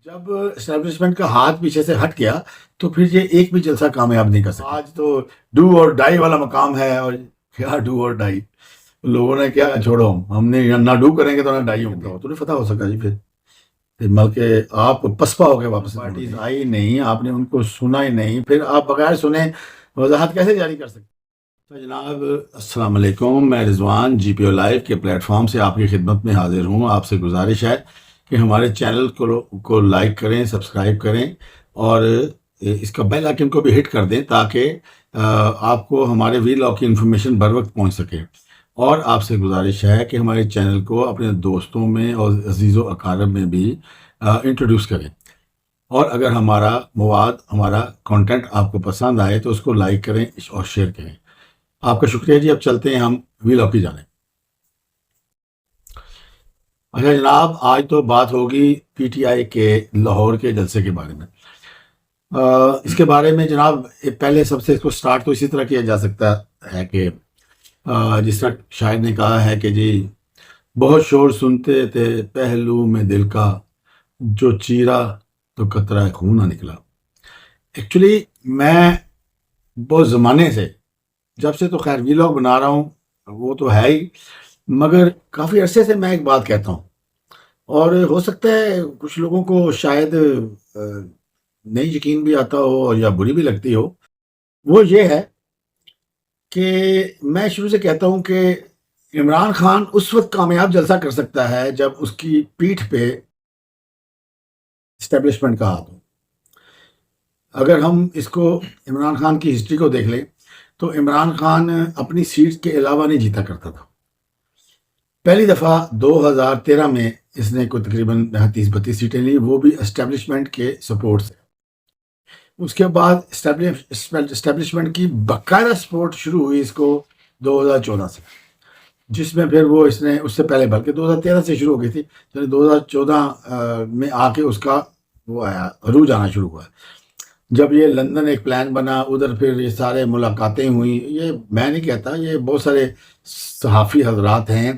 جب اسٹیبلشمنٹ کا ہاتھ پیچھے سے ہٹ گیا تو پھر یہ ایک بھی جلسہ کامیاب نہیں کر سکا. آج تو ڈو اور ڈائی والا مقام ہے، اور کیا ڈو اور ڈائی، لوگوں نے کیا چھوڑو ہم نے نہ ڈو کریں گے تو نہ ڈائی ہوں گے. تو نہیں فتح ہو سکا جی. پھر بلکہ آپ پسپا ہو گئے واپس. پارٹیز آئی نہیں، آپ نے ان کو سنا ہی نہیں، پھر آپ بغیر سنے وضاحت کیسے جاری کر سکتے؟ تو جناب السلام علیکم، میں رضوان جی پی او لائیو کے پلیٹ فارم سے آپ کی خدمت میں حاضر ہوں. آپ سے گزارش ہے کہ ہمارے چینل کو لائک کریں، سبسکرائب کریں، اور اس کا بیل آئکن کو بھی ہٹ کر دیں تاکہ آپ کو ہمارے ویلاگ کی انفارمیشن بر وقت پہنچ سکے. اور آپ سے گزارش ہے کہ ہمارے چینل کو اپنے دوستوں میں اور عزیز و اقارب میں بھی انٹروڈیوس کریں. اور اگر ہمارا مواد، ہمارا کنٹینٹ آپ کو پسند آئے تو اس کو لائک کریں اور شیئر کریں. آپ کا شکریہ جی. اب چلتے ہیں ہم ویلاگ کی جانب. اچھا جناب، آج تو بات ہوگی پی ٹی آئی کے لاہور کے جلسے کے بارے میں. اس کے بارے میں جناب پہلے سب سے اس کو سٹارٹ تو اسی طرح کیا جا سکتا ہے کہ جس طرح شاعر نے کہا ہے کہ جی بہت شور سنتے تھے پہلو میں دل کا، جو چیرا تو قطرہ خون نہ نکلا. ایکچولی میں بہت زمانے سے، جب سے تو خیر ویلاگ بنا رہا ہوں وہ تو ہے ہی، مگر کافی عرصے سے میں ایک بات کہتا ہوں، اور ہو سکتا ہے کچھ لوگوں کو شاید نہیں یقین بھی آتا ہو یا بری بھی لگتی ہو. وہ یہ ہے کہ میں شروع سے کہتا ہوں کہ عمران خان اس وقت کامیاب جلسہ کر سکتا ہے جب اس کی پیٹھ پہ اسٹیبلشمنٹ کا ہاتھ ہو. اگر ہم اس کو عمران خان کی ہسٹری کو دیکھ لیں تو عمران خان اپنی سیٹ کے علاوہ نہیں جیتا کرتا تھا. پہلی دفعہ 2013 میں اس نے کوئی تقریباً 30-32 سیٹیں لی، وہ بھی اسٹیبلشمنٹ کے سپورٹ سے. اس کے بعد اسٹیبلشمنٹ کی باقاعدہ سپورٹ شروع ہوئی اس کو 2014 سے، جس میں پھر وہ اس نے اس سے پہلے بلکہ 2013 سے شروع ہو گئی تھی، یعنی 2014 میں آ کے اس کا وہ آیا عروج آنا شروع ہوا. جب یہ لندن ایک پلان بنا، ادھر پھر یہ سارے ملاقاتیں ہوئیں. یہ میں نہیں کہتا، یہ بہت سارے صحافی حضرات ہیں،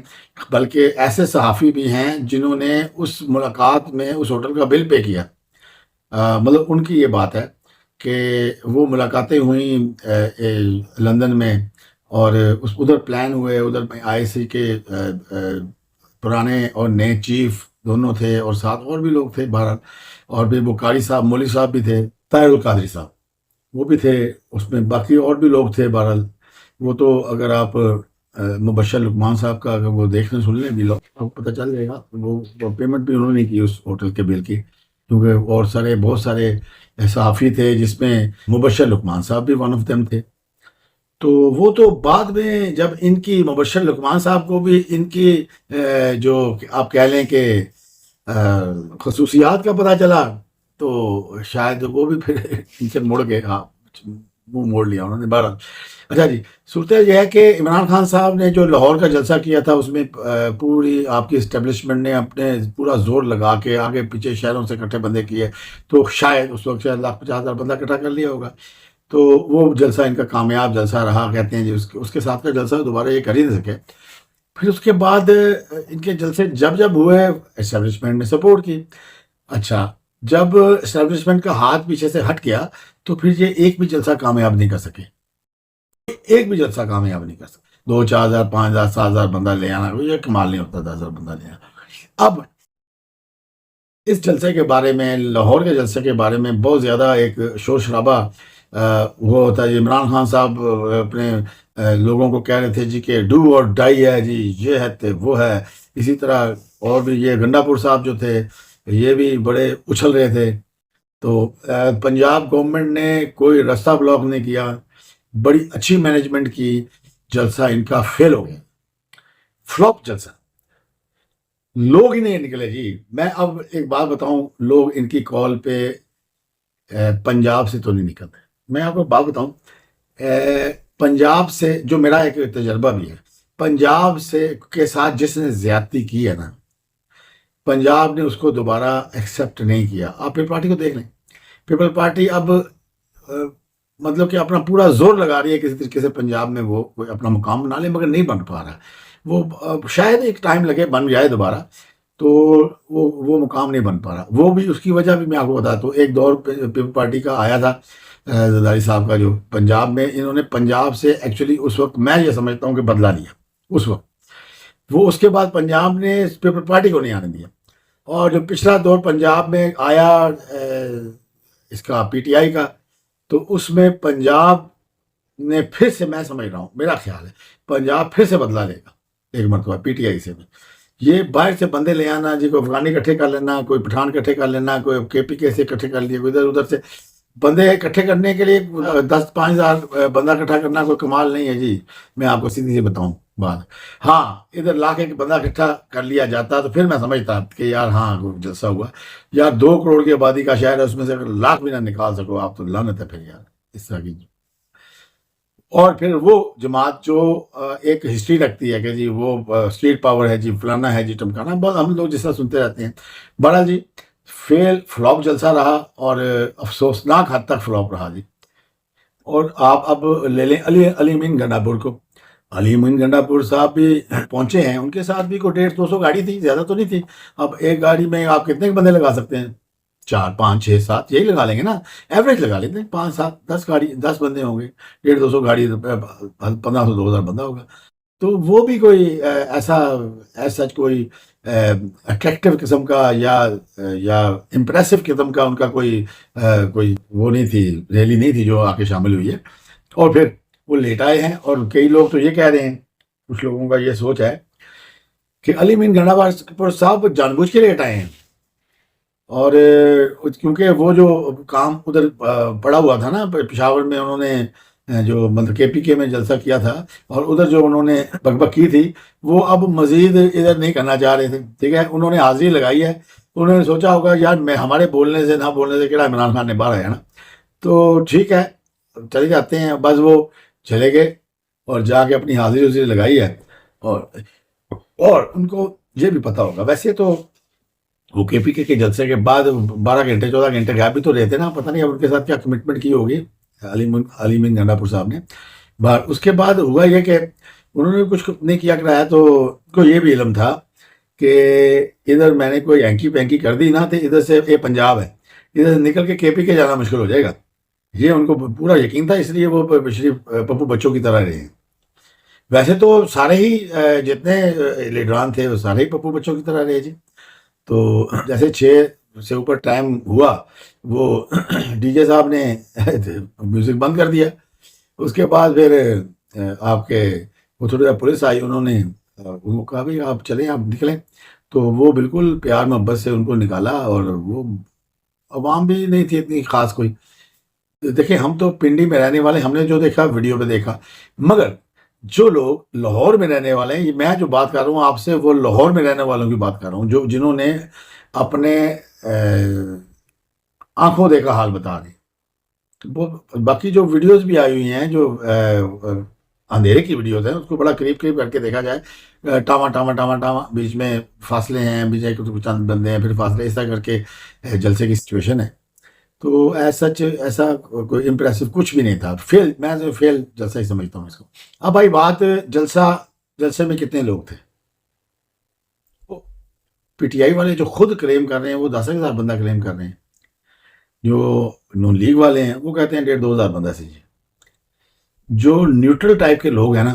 بلکہ ایسے صحافی بھی ہیں جنہوں نے اس ملاقات میں اس ہوٹل کا بل پے کیا. مطلب ان کی یہ بات ہے کہ وہ ملاقاتیں ہوئیں لندن میں، اور ادھر پلان ہوئے. ادھر میں آئی سی کے پرانے اور نئے چیف دونوں تھے، اور ساتھ اور بھی لوگ تھے بہرحال. اور پھر وہ قاری صاحب، مولوی صاحب بھی تھے، طاہر القادری صاحب وہ بھی تھے اس میں، باقی اور بھی لوگ تھے بہرحال. وہ تو اگر آپ مبشر لقمان صاحب کا اگر وہ دیکھنے سن لیں بھی لوگ، آپ کو پتہ چل جائے گا. وہ پیمنٹ بھی انہوں نے کی اس ہوٹل کے بل کی، کیونکہ اور بہت سارے صحافی تھے جس میں مبشر لقمان صاحب بھی ون آف دیم تھے. تو وہ تو بعد میں جب ان کی مبشر لقمان صاحب کو بھی ان کی جو آپ کہہ لیں کہ خصوصیات کا پتہ چلا تو شاید وہ بھی پھر ان سے مڑ گئے. منہ موڑ لیا انہوں نے بہرحال. اچھا جی، صورت یہ ہے کہ عمران خان صاحب نے جو لاہور کا جلسہ کیا تھا اس میں پوری آپ کی اسٹیبلشمنٹ نے اپنے پورا زور لگا کے آگے پیچھے شہروں سے اکٹھے بندے کیے، تو شاید اس وقت 1,50,000 بندہ اکٹھا کر لیا ہوگا. تو وہ جلسہ ان کا کامیاب جلسہ رہا. کہتے ہیں جی اس کے ساتھ کا جلسہ دوبارہ یہ کر ہی نہیں سکے. پھر اس کے بعد ان کے جلسے جب ہوئے اسٹیبلشمنٹ نے سپورٹ کی. اچھا، جب اسٹیبلشمنٹ کا ہاتھ پیچھے سے ہٹ گیا تو پھر یہ ایک بھی جلسہ کامیاب نہیں کر سکے. ایک بھی جلسہ کامیاب نہیں کر سکے. 2,000 4,000 5,000 7,000 بندہ لے آنا یہ کمال نہیں ہوتا. 10,000 بندہ لے آنا. اب اس جلسے کے بارے میں، لاہور کے جلسے کے بارے میں بہت زیادہ ایک شور شرابہ وہ ہوتا ہے. عمران خان صاحب اپنے لوگوں کو کہہ رہے تھے جی کہ ڈو اور ڈائی ہے جی، یہ ہے وہ ہے. اسی طرح اور بھی یہ گنڈا پور صاحب جو تھے یہ بھی بڑے اچھل رہے تھے. تو پنجاب گورنمنٹ نے کوئی رستہ بلاک نہیں کیا، بڑی اچھی مینجمنٹ کی. جلسہ ان کا فیل ہو گیا، فلاپ جلسہ. لوگ ہی نہیں نکلے جی. میں اب ایک بات بتاؤں، لوگ ان کی کال پہ پنجاب سے تو نہیں نکلتے. میں آپ کو بات بتاؤں، پنجاب سے جو میرا ایک تجربہ بھی ہے، پنجاب سے کے ساتھ جس نے زیادتی کی ہے نا، پنجاب نے اس کو دوبارہ ایکسیپٹ نہیں کیا. آپ پیپل پارٹی کو دیکھ لیں. پیپل پارٹی اب مطلب کہ اپنا پورا زور لگا رہی ہے کسی طریقے سے پنجاب میں وہ کوئی اپنا مقام بنا لے، مگر نہیں بن پا رہا. وہ شاید ایک ٹائم لگے بن جائے دوبارہ. تو وہ مقام نہیں بن پا رہا. وہ بھی اس کی وجہ بھی میں آپ کو بتاتا ہوں. ایک دور پیپل پارٹی کا آیا تھا زرداری صاحب کا، جو پنجاب میں انہوں نے پنجاب سے ایکچولی اس وقت میں یہ سمجھتا ہوں کہ بدلا لیا اس وقت. وہ اس کے بعد پنجاب نے پیپل پارٹی کو نہیں آنے دیا. اور جو پچھلا دور پنجاب میں آیا اس کا پی ٹی آئی کا، تو اس میں پنجاب نے پھر سے، میں سمجھ رہا ہوں، میرا خیال ہے پنجاب پھر سے بدلا لے گا ایک مرتبہ پی ٹی آئی سے بھی. یہ باہر سے بندے لے آنا جی، کوئی افغانی اکٹھے کر لینا، کوئی پٹھان اکٹھے کر لینا، کوئی کے پی کے سے اکٹھے کر لیے، کوئی ادھر ادھر سے بندے اکٹھے کرنے کے لیے 10-5 ہزار بندہ اکٹھا کرنا کوئی کمال نہیں ہے جی. میں آپ کو سیدھی سی بتاؤں بات. ہاں ادھر لا کے بندہ اکٹھا کر لیا جاتا تو پھر میں سمجھتا کہ یار ہاں کوئی جلسہ ہوا. یار 2 کروڑ کی آبادی کا شہر ہے، اس میں سے اگر لاکھ بھی نہ نکال سکو آپ تو لعنت ہے پھر یار اس طرح کی. اور پھر وہ جماعت جو ایک ہسٹری رکھتی ہے کہ جی وہ اسٹریٹ پاور ہے جی، فلانا ہے جی، ٹمکانا، بہت ہم لوگ جس طرح سنتے رہتے ہیں. بہرحال جی فلاپ جلسہ رہا، اور افسوسناک حد تک فلاپ رہا جی. اور آپ اب لے لیں علی امین گنڈا پور کو. علی امین گنڈا پور صاحب بھی پہنچے ہیں، ان کے ساتھ بھی کوئی 150-200 گاڑی تھی، زیادہ تو نہیں تھی. اب ایک گاڑی میں آپ کتنے بندے لگا سکتے ہیں؟ 4-5-6-7 یہی لگا لیں گے نا، ایوریج لگا لیتے ہیں. 5-7-10 گاڑی، 10 بندے ہوں گے، 150-200 گاڑی، 1500-2000 بندہ ہوگا. تو وہ بھی کوئی ایسا کوئی اٹریکٹیو قسم کا یا امپریسو قسم کا ان کا کوئی وہ نہیں تھی، ریلی نہیں تھی جو آ کے شامل ہوئی ہے. اور پھر وہ لیٹ آئے ہیں. اور کئی لوگ تو یہ کہہ رہے ہیں، کچھ لوگوں کا یہ سوچ ہے کہ علی امین گنڈا پور صاحب جان بوجھ کے لیٹ آئے ہیں. اور کیونکہ وہ جو کام ادھر پڑا ہوا تھا نا پشاور میں، انہوں نے جو مطلب کے پی کے میں جلسہ کیا تھا، اور ادھر جو انہوں نے بک بک کی تھی، وہ اب مزید ادھر نہیں کرنا چاہ رہے تھے. ٹھیک ہے، انہوں نے حاضری لگائی ہے. انہوں نے سوچا ہوگا یار میں ہمارے بولنے سے نہ بولنے سے کہڑا عمران خان نے باہر آیا نا، تو ٹھیک ہے چلے جاتے ہیں. بس وہ چلے گئے اور جا کے اپنی حاضری لگائی ہے. اور ان کو یہ بھی پتا ہوگا، ویسے تو وہ کے پی کے جلسے کے بعد 12 گھنٹے 14 گھنٹے غائب بھی تو رہتے نا. پتہ نہیں اب ان کے ساتھ کیا کمٹمنٹ کی ہوگی علی امین گنڈا پور صاحب نے. اس کے بعد ہوا یہ کہ انہوں نے کچھ نہیں کیا کرایا، تو ان کو یہ بھی علم تھا کہ ادھر میں نے کوئی اینکی پینکی کر دی نا، تو ادھر سے یہ پنجاب ہے، ادھر سے نکل کے کے جانا مشکل ہو جائے گا. یہ ان کو پورا یقین تھا، اس لیے وہ شریف پپو بچوں کی طرح رہے ہیں. ویسے تو سارے ہی جتنے لیڈران تھے وہ سارے ہی پپو بچوں کی طرح رہے جی. تو جیسے 6 سے اوپر ٹائم ہوا، وہ ڈی جے صاحب نے میوزک بند کر دیا. اس کے بعد پھر آپ کے وہ تھوڑی دیر پولیس آئی، انہوں نے ان کو کہا بھائی آپ چلیں، آپ نکلیں. تو وہ بالکل پیار محبت سے ان کو نکالا. اور وہ عوام بھی نہیں تھی اتنی خاص کوئی. دیکھیں ہم تو پنڈی میں رہنے والے، ہم نے جو دیکھا ویڈیو پہ دیکھا. مگر جو لوگ لاہور میں رہنے والے ہیں، میں جو بات کر رہا ہوں آپ سے، وہ لاہور میں رہنے والوں کی بات کر رہا ہوں، جنہوں نے اپنے آنکھوں دیکھا حال بتا رہے ہیں. وہ باقی جو ویڈیوز بھی آئی ہوئی ہیں، جو اندھیرے کی ویڈیوز ہیں، اس کو بڑا قریب کر کے دیکھا جائے، ٹاما ٹاما ٹاما ٹاما، بیچ میں فاصلے ہیں، بیچ میں چند بندے ہیں، پھر فاصلے اس طرح کر کے جلسے کی سچویشن ہے. تو ایسا کوئی امپریسو کچھ بھی نہیں تھا. میں فیل جلسہ ہی سمجھتا ہوں اس کو. اب بھائی بات جلسے میں کتنے لوگ تھے؟ پی ٹی آئی والے جو خود کلیم کر رہے ہیں وہ 10,000 بندہ کلیم کر رہے ہیں. جو نون لیگ والے ہیں وہ کہتے ہیں 1,500-2,000 بندہ سے جی. جو نیوٹرل ٹائپ کے لوگ ہیں نا،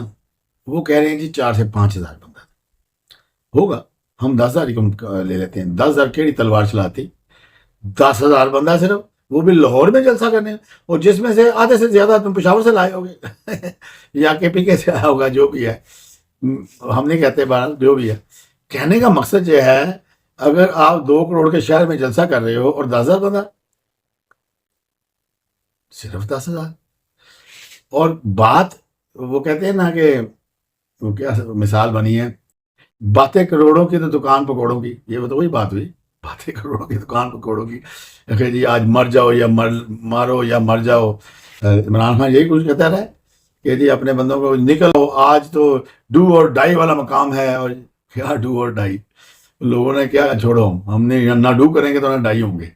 وہ کہہ رہے ہیں جی 4 سے 5,000 بندہ ہوگا. ہم 10,000 ہی کم لے لیتے ہیں. 10,000 کیڑی تلوار چلاتی، 10,000 بندہ صرف، وہ بھی لاہور میں جلسہ کرنے، اور جس میں سے آدھے سے زیادہ تم پشاور سے لائے ہوگے یا کے پی کے سے آیا ہوگا، جو بھی ہے. ہم نہیں کہتے بہرحال جو بھی ہے. کہنے کا مقصد یہ ہے، اگر آپ 2 کروڑ کے شہر میں جلسہ کر رہے ہو اور 10,000 بندہ، صرف 10,000. اور بات وہ کہتے ہیں نا کہ وہ کیا مثال بنی ہے، باتیں کروڑوں کی تو دکان پکوڑوں کی. یہ تو وہی بات ہوئی، باتیں کروڑوں کی دکان پکوڑوں کی. کہ جی آج مر جاؤ یا مارو یا مر جاؤ. عمران خان یہی کچھ کہتا رہا ہے کہ جی اپنے بندوں کو نکلو، آج تو ڈو اور ڈائی والا مقام ہے. اور کیا ڈو اور ڈائی؟ لوگوں نے کیا چھوڑو، ہم نے نہ ڈو کریں گے تو نہ ڈائی ہوں گے.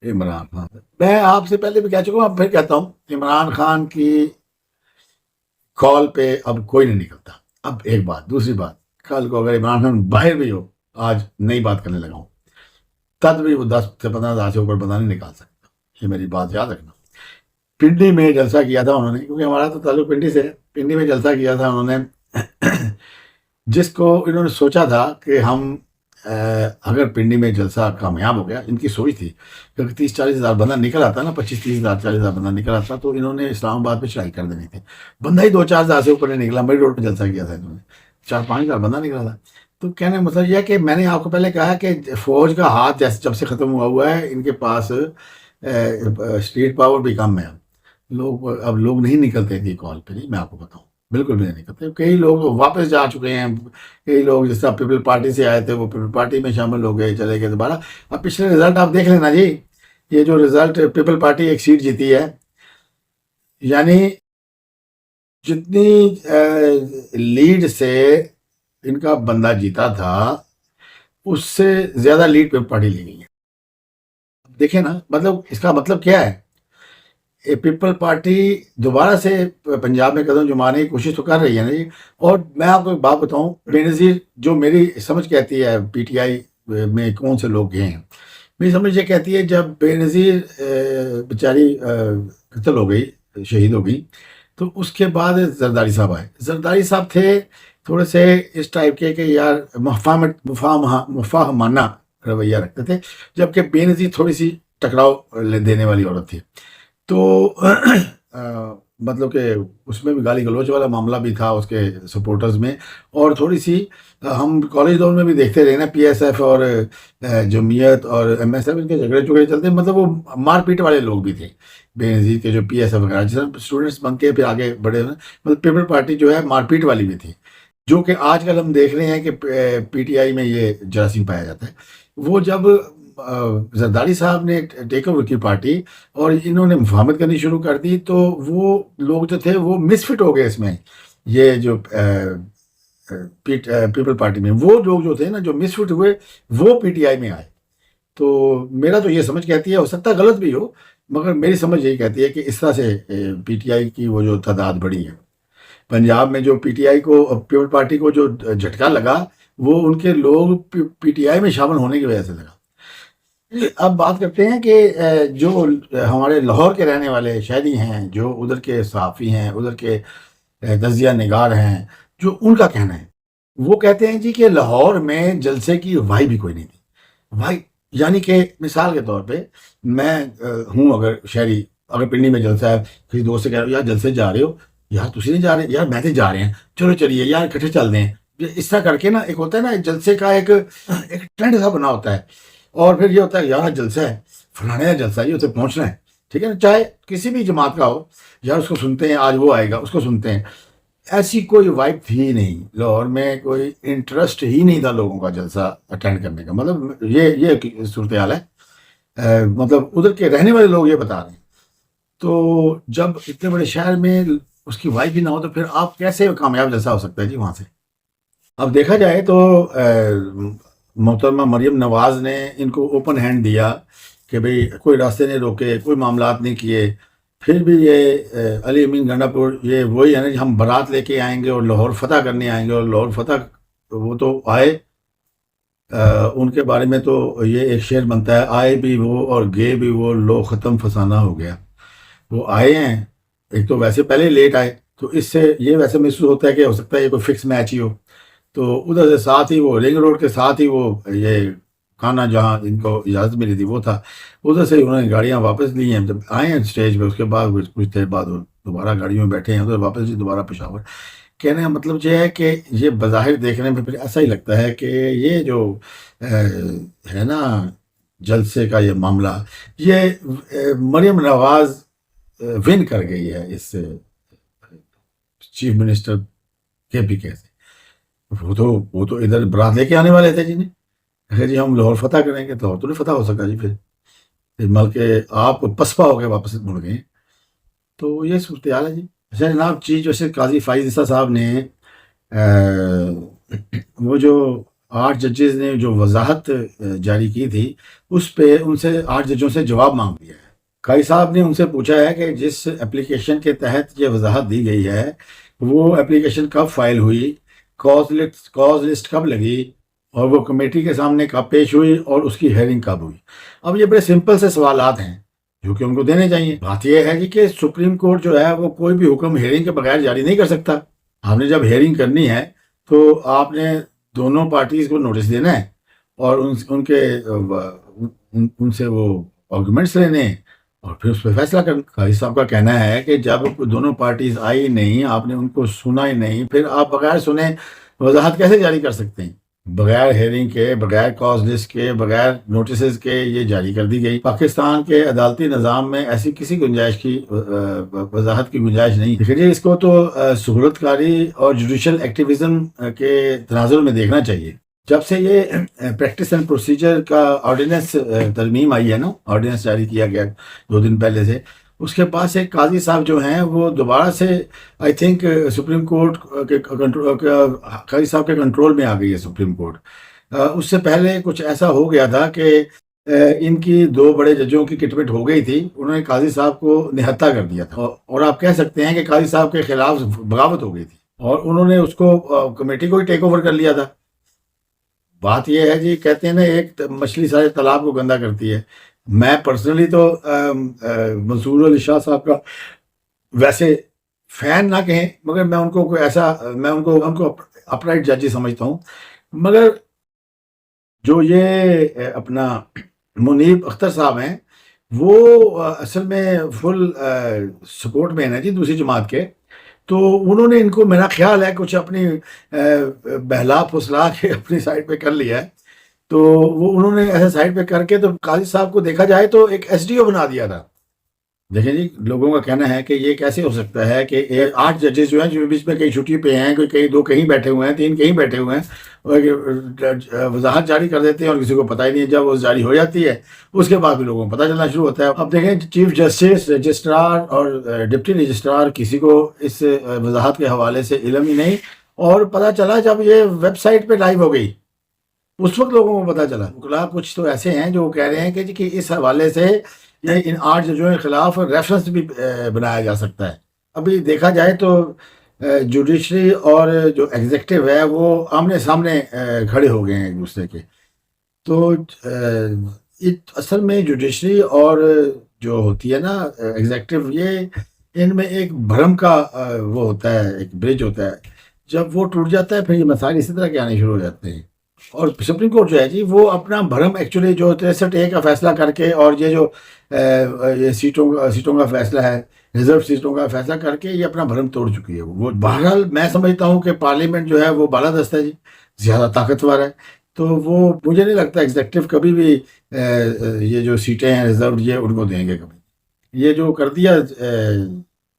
عمران خان، میں آپ سے پہلے بھی کہہ چکا ہوں، پھر کہتا ہوں، عمران خان کی کال پہ اب کوئی نہیں نکلتا. اب ایک بات، دوسری بات، کل کو اگر عمران خان باہر بھی ہو آج نئی بات کرنے لگا ہوں، تب بھی وہ 10 سے 15 ہزار سے اوپر بندہ نہیں نکال سکتا، یہ میری بات یاد رکھنا۔ پنڈی میں جلسہ کیا تھا انہوں نے، کیونکہ ہمارا تو تعلق پنڈی سے ہے، پنڈی میں جلسہ کیا تھا انہوں نے جس کو انہوں نے سوچا تھا کہ ہم اگر پنڈی میں جلسہ کامیاب ہو گیا، ان کی سوچ تھی کہ اگر 30-40 ہزار بندہ نکل آتا نا، 25-30 ہزار 40 ہزار بندہ نکل آتا تو انہوں نے اسلام آباد میں چڑھائی کر دینی تھی۔ بندہ ہی 2-4 ہزار سے اوپر نہیں نکلا، مری روڈ پہ جلسہ کیا تھا انہوں نے، 4-5 ہزار بندہ نکلا تھا۔ تو کہنے کا مطلب یہ ہے کہ میں نے آپ کو پہلے کہا کہ فوج کا ہاتھ جیسے جب سے ختم ہوا ہے، ان کے پاس اسٹریٹ پاور بھی کم ہے، اب لوگ نہیں نکلتے تھے کال پہ، نہیں میں آپ کو بتاؤں، بالکل بھی نہیں نکلتے۔ کئی لوگ واپس جا چکے ہیں، کئی لوگ جس طرح پیپل پارٹی سے آئے تھے وہ پیپل پارٹی میں شامل ہو گئے، چلے گئے دوبارہ۔ اب پچھلے رزلٹ آپ دیکھ لینا جی، یہ جو رزلٹ پیپل پارٹی ایک سیٹ جیتی ہے، یعنی جتنی لیڈ سے ان کا بندہ جیتا تھا اس سے زیادہ لیڈ پیپل پارٹی لے گئی ہے۔ دیکھیں نا، مطلب اس کا مطلب کیا ہے؟ پیپل پارٹی دوبارہ سے پنجاب میں قدم جمانے کی کوشش تو کر رہی ہے نا جی۔ اور میں آپ کو ایک بات بتاؤں، بے نظیر جو میری سمجھ کہتی ہے پی ٹی آئی میں کون سے لوگ گئے ہیں، میری سمجھ یہ کہتی ہے جب بے نظیر بیچاری قتل ہو گئی، شہید ہو گئی، تو اس کے بعد زرداری صاحب آئے۔ زرداری صاحب تھے تھوڑے سے اس ٹائپ کے کہ یار مفاہمانہ رویہ رکھتے تھے، جبکہ بے نظیر تھوڑی سی ٹکراؤ دینے والی عورت تھی۔ تو مطلب کہ اس میں بھی گالی گلوچ والا معاملہ بھی تھا اس کے سپورٹرز میں، اور تھوڑی سی ہم کالج دور میں بھی دیکھتے رہے نا، پی ایس ایف اور جمعیت اور ایم ایس ایف ان کے جھگڑے چلتے، مطلب وہ مار پیٹ والے لوگ بھی تھے بے نظیر کے، جو پی ایس ایف وغیرہ جس اسٹوڈنٹس بن کے پھر آگے بڑھے، مطلب پیپل پارٹی جو ہے مار پیٹ والی بھی تھی، جو کہ آج کل ہم دیکھ رہے ہیں کہ پی ٹی آئی میں یہ جراثیم پایا جاتا ہے۔ وہ جب زرداری صاحب نے ٹیک اوور کی پارٹی اور انہوں نے مفاہمت کرنی شروع کر دی، تو وہ لوگ جو تھے وہ مس فٹ ہو گئے اس میں، یہ جو پیپل پارٹی میں وہ لوگ جو تھے نا جو مس فٹ ہوئے وہ پی ٹی آئی میں آئے۔ تو میرا تو یہ سمجھ کہتی ہے، ہو سکتا ہے غلط بھی ہو، مگر میری سمجھ یہی کہتی ہے کہ اس طرح سے پی ٹی آئی کی وہ جو تعداد بڑھی ہے پنجاب میں، جو پی ٹی آئی کو پیپل پارٹی کو جو جھٹکا لگا وہ ان کے لوگ پی ٹی آئی میں شامل ہونے کی وجہ سے لگا۔ اب بات کرتے ہیں کہ جو ہمارے لاہور کے رہنے والے شہری ہیں، جو ادھر کے صحافی ہیں، ادھر کے تجزیہ نگار ہیں، جو ان کا کہنا ہے، وہ کہتے ہیں جی کہ لاہور میں جلسے کی وائی بھی کوئی نہیں تھی۔ وائی یعنی کہ مثال کے طور پہ میں ہوں اگر شہری، اگر پنڈی میں جلسہ ہے، کسی دوست سے کہہ رہا ہوں یار جلسے جا رہے ہو، یار تسی نہیں جا رہے، یار میں تو جا رہے ہیں، چلو چلیے یار اکٹھے چلتے ہیں، اس طرح کر کے نا ایک ہوتا ہے نا جلسے کا ایک ٹرینڈ سا بنا ہوتا ہے، اور پھر یہ ہوتا ہے یار جلسہ ہے، فلانے جلسہ ہے، یہ اسے پہنچنا ہے، ٹھیک ہے نا، چاہے کسی بھی جماعت کا ہو، یار اس کو سنتے ہیں، آج وہ آئے گا اس کو سنتے ہیں۔ ایسی کوئی وائب تھی نہیں لاہور میں، کوئی انٹرسٹ ہی نہیں تھا لوگوں کا جلسہ اٹینڈ کرنے کا، مطلب یہ صورتحال ہے، مطلب ادھر کے رہنے والے لوگ یہ بتا رہے ہیں۔ تو جب اتنے بڑے شہر میں اس کی وائب ہی نہ ہو تو پھر آپ کیسے کامیاب جلسہ ہو سکتا ہے جی وہاں سے؟ اب دیکھا جائے تو محترمہ مریم نواز نے ان کو اوپن ہینڈ دیا کہ بھئی کوئی راستے نہیں روکے، کوئی معاملات نہیں کیے، پھر بھی یہ علی امین گنڈا پور یہ وہی ہے نا، ہم بارات لے کے آئیں گے اور لاہور فتح کرنے آئیں گے، اور لاہور فتح وہ تو آئے، ان کے بارے میں تو یہ ایک شعر بنتا ہے، آئے بھی وہ اور گئے بھی وہ، لو ختم فسانہ ہو گیا۔ وہ آئے ہیں، ایک تو ویسے پہلے لیٹ آئے، تو اس سے یہ ویسے محسوس ہوتا ہے کہ ہو سکتا ہے یہ کوئی فکس میچ ہی ہو، تو ادھر سے ساتھ ہی وہ رنگ روڈ کے ساتھ ہی وہ یہ کھانا جہاں ان کو اجازت ملی تھی وہ تھا، ادھر سے انہوں نے گاڑیاں واپس لی ہیں، جب آئے ہیں اسٹیج پہ اس کے بعد کچھ دیر بعد وہ دوبارہ گاڑیوں میں بیٹھے ہیں، ادھر واپس دوبارہ پشاور۔ کہنے کا مطلب یہ ہے کہ یہ بظاہر دیکھنے میں پھر ایسا ہی لگتا ہے کہ یہ جو ہے نا جلسے کا یہ معاملہ، یہ مریم نواز ون کر گئی ہے اس چیف منسٹر کے پی کے سے۔ وہ تو ادھر برات لے کے آنے والے تھے جی نے، جی ہم لاہور فتح کریں گے، تو لاہور تو نہیں فتح ہو سکا جی، پھر بلکہ آپ پسپا ہو کے واپس مڑ گئے۔ تو یہ صورتحال ہے جی۔ اچھا جناب، چیف جسٹس قاضی فائز عیسیٰ صاحب نے وہ جو 8 ججز نے جو وضاحت جاری کی تھی، اس پہ ان سے 8 ججوں سے جواب مانگ لیا ہے۔ قاضی صاحب نے ان سے پوچھا ہے کہ جس اپلیکیشن کے تحت یہ وضاحت دی گئی ہے وہ اپلیکیشن کب فائل ہوئی، کاز لسٹ کب لگی، اور وہ کمیٹی کے سامنے کب پیش ہوئی اور اس کی ہیئرنگ کب ہوئی. اب یہ بڑے سمپل سے سوالات ہیں جو کہ ان کو دینے چاہیے. بات یہ ہے جی کہ سپریم کورٹ جو ہے وہ کوئی بھی حکم ہیئرنگ کے بغیر جاری نہیں کر سکتا. آپ نے جب ہیئرنگ کرنی ہے تو آپ نے دونوں پارٹیز کو نوٹس دینا ہے اور ان کے ان سے وہ آرگومنٹس لینے ہیں اور پھر اس پہ فیصلہ کرنا. قاضی صاحب کا کہنا ہے کہ جب دونوں پارٹیز آئی نہیں، آپ نے ان کو سنا ہی نہیں، پھر آپ بغیر سنے وضاحت کیسے جاری کر سکتے ہیں؟ بغیر ہیئرنگ کے، بغیر کاز لسٹ کے، بغیر نوٹسز کے یہ جاری کر دی گئی. پاکستان کے عدالتی نظام میں ایسی کسی گنجائش کی وضاحت کی گنجائش نہیں. دیکھیے اس کو تو سہولت کاری اور جوڈیشل ایکٹیویزم کے تناظر میں دیکھنا چاہیے. جب سے یہ پریکٹس اینڈ پروسیجر کا آرڈیننس ترمیم آئی ہے نا، آرڈیننس جاری کیا گیا 2 دن پہلے سے، اس کے بعد سے قاضی صاحب جو ہیں وہ دوبارہ سے آئی تھنک سپریم کورٹ کے قاضی صاحب کے کنٹرول میں آ گئی ہے سپریم کورٹ. اس سے پہلے کچھ ایسا ہو گیا تھا کہ ان کی 2 بڑے ججوں کی کٹمٹ ہو گئی تھی، انہوں نے قاضی صاحب کو نہتہ کر دیا تھا اور آپ کہہ سکتے ہیں کہ قاضی صاحب کے خلاف بغاوت ہو گئی تھی اور انہوں نے اس کو کمیٹی کو ہی ٹیک اوور کر لیا تھا. بات یہ ہے جی، کہتے ہیں نا ایک مچھلی سارے تالاب کو گندا کرتی ہے. میں پرسنلی تو منصور علی شاہ صاحب کا ویسے فین نہ کہیں، مگر میں ان کو کوئی ایسا، میں ان کو اپرائٹ جج سمجھتا ہوں. مگر جو یہ اپنا منیب اختر صاحب ہیں وہ اصل میں فل سپورٹ میں ہیں جی دوسری جماعت کے. تو انہوں نے ان کو میرا خیال ہے کچھ اپنی بہلا پھسلا کے اپنی سائڈ پہ کر لیا ہے. تو وہ انہوں نے ایسے سائڈ پہ کر کے تو قاضی صاحب کو دیکھا جائے تو ایک ایس ڈی او بنا دیا تھا. دیکھیں جی، لوگوں کا کہنا ہے کہ یہ کیسے ہو سکتا ہے کہ 8 ججز جو ہیں جو بیچ میں کئی چھٹی پہ ہیں، کوئی کہیں 2 کہیں بیٹھے ہوئے ہیں، 3 کہیں بیٹھے ہوئے ہیں، وضاحت جاری کر دیتے ہیں اور کسی کو پتہ ہی نہیں. جب وہ جاری ہو جاتی ہے اس کے بعد بھی لوگوں کو پتہ چلنا شروع ہوتا ہے. اب دیکھیں چیف جسٹس، رجسٹرار اور ڈپٹی رجسٹرار کسی کو اس وضاحت کے حوالے سے علم ہی نہیں، اور پتہ چلا جب یہ ویب سائٹ پہ لائیو ہو گئی اس وقت لوگوں کو پتہ چلا. وکلاء کچھ تو ایسے ہیں جو کہہ رہے ہیں کہ جی کہ اس حوالے سے ان 8 ججوں کے خلاف ریفرنس بھی بنایا جا سکتا ہے. ابھی دیکھا جائے تو جوڈیشری اور جو ایگزیکٹو ہے وہ آمنے سامنے کھڑے ہو گئے ہیں ایک دوسرے کے. تو اصل میں جوڈیشری اور جو ہوتی ہے نا ایگزیکٹو، یہ ان میں ایک بھرم کا وہ ہوتا ہے، ایک برج ہوتا ہے. جب وہ ٹوٹ جاتا ہے پھر یہ مسائل اسی طرح کے آنے شروع ہو جاتے ہیں. اور سپریم کورٹ جو ہے جی وہ اپنا بھرم ایکچولی جو 63A کا فیصلہ کر کے اور یہ جو یہ سیٹوں کا فیصلہ ہے، ریزرو سیٹوں کا فیصلہ کر کے یہ اپنا بھرم توڑ چکی ہے. وہ بہرحال میں سمجھتا ہوں کہ پارلیمنٹ جو ہے وہ بالادست ہے جی، زیادہ طاقتور ہے. تو وہ مجھے نہیں لگتا ایگزیکٹو کبھی بھی یہ جو سیٹیں ہیں ریزرو یہ ان کو دیں گے کبھی. یہ جو کر دیا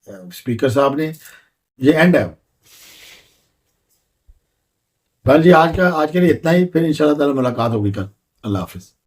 اسپیکر صاحب نے، یہ اینڈ ہے. بھل جی آج کے لیے اتنا ہی، پھر انشاءاللہ تعالی ملاقات ہوگی کل. اللہ حافظ.